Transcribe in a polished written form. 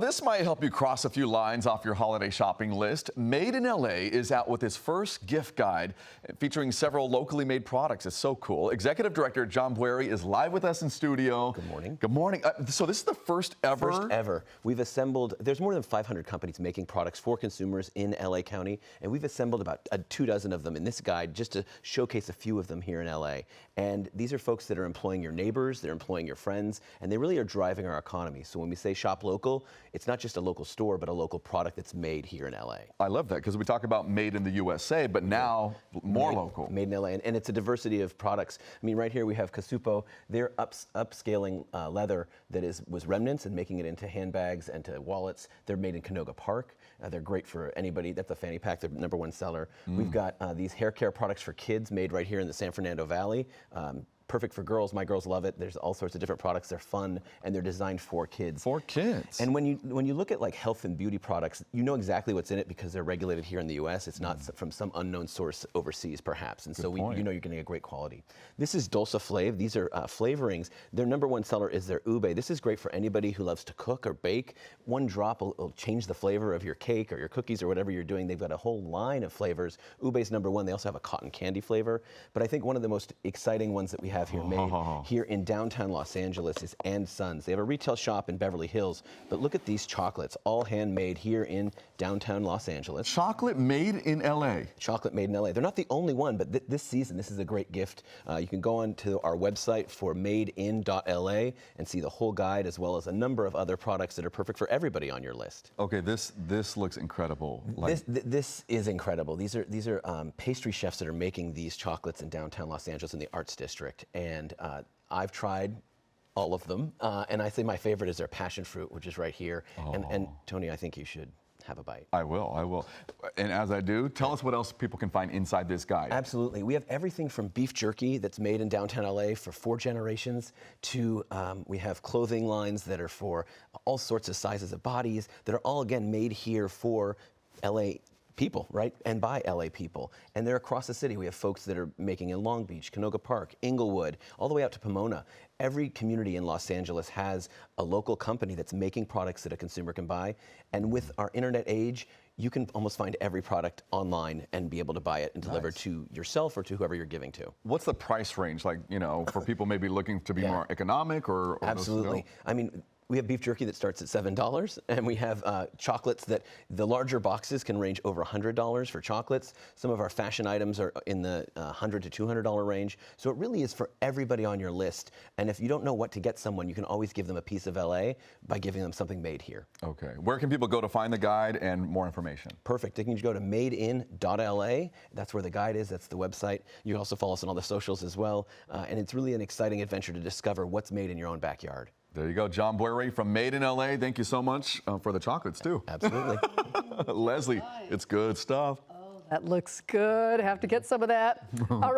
this might help you cross a few lines off your holiday shopping list. Made in LA is out with its first gift guide featuring several locally made products. It's so cool. Executive Director John Bwarie is live with us in studio. Good morning. Good morning. So this is the first ever? First ever. We've assembled, there's more than 500 companies making products for consumers in LA County, and we've assembled about 24 of them in this guide just to showcase a few of them here in LA. And these are folks that are employing your neighbors, they're employing your friends, and they really are driving our economy. So when we say shop local, it's not just a local store, but a local product that's made here in LA. I love that, because we talk about made in the USA, but now more local. Made in LA, and it's a diversity of products. I mean, right here we have Casupo. They're upscaling leather that was remnants and making it into handbags and to wallets. They're made in Canoga Park. They're great for anybody. That's a fanny pack, their #1 seller. We've got these hair care products for kids made right here in the San Fernando Valley. Perfect for girls. My girls love it. There's all sorts of different products. They're fun and they're designed for kids. For kids. And when you look at like health and beauty products, you know exactly what's in it because they're regulated here in the U.S. It's not from some unknown source overseas, perhaps. And so you know you're getting a great quality. This is Dolce Flav. These are flavorings. Their #1 seller is their ube. This is great for anybody who loves to cook or bake. One drop will change the flavor of your cake or your cookies or whatever you're doing. They've got a whole line of flavors. Ube's #1. They also have a cotton candy flavor. But I think one of the most exciting ones that we have here made here in downtown Los Angeles is And Sons. They have a retail shop in Beverly Hills, but look at these chocolates, all handmade here in downtown Los Angeles. Chocolate made in LA. Chocolate made in LA. They're not the only one, but this season, this is a great gift. You can go on to our website for madein.la and see the whole guide as well as a number of other products that are perfect for everybody on your list. Okay, this looks incredible. This is incredible. These are pastry chefs that are making these chocolates in downtown Los Angeles in the Arts District, and I've tried all of them, and I say my favorite is their passion fruit, which is right here. And Tony, I think you should have a bite. I will. And as I do, tell us what else people can find inside this guide. Absolutely. We have everything from beef jerky that's made in downtown LA for 4 generations to we have clothing lines that are for all sorts of sizes of bodies that are all, again, made here for LA people, right? And by LA people. And they're across the city. We have folks that are making in Long Beach, Canoga Park, Inglewood, all the way out to Pomona. Every community in Los Angeles has a local company that's making products that a consumer can buy. And with our internet age, you can almost find every product online and be able to buy it and deliver to yourself or to whoever you're giving to. What's the price range, like, for people maybe looking to be more economic or Absolutely. I mean, we have beef jerky that starts at $7, and we have chocolates that the larger boxes can range over $100 for chocolates. Some of our fashion items are in the $100 to $200 range. So it really is for everybody on your list. And if you don't know what to get someone, you can always give them a piece of LA by giving them something made here. Okay. Where can people go to find the guide and more information? Perfect. They can go to madein.la. That's where the guide is. That's the website. You can also follow us on all the socials as well. And it's really an exciting adventure to discover what's made in your own backyard. There you go. John Bwarie from Made in LA. Thank you so much for the chocolates, too. Absolutely. Leslie, it's good stuff. Oh, that looks good. Have to get some of that. All right.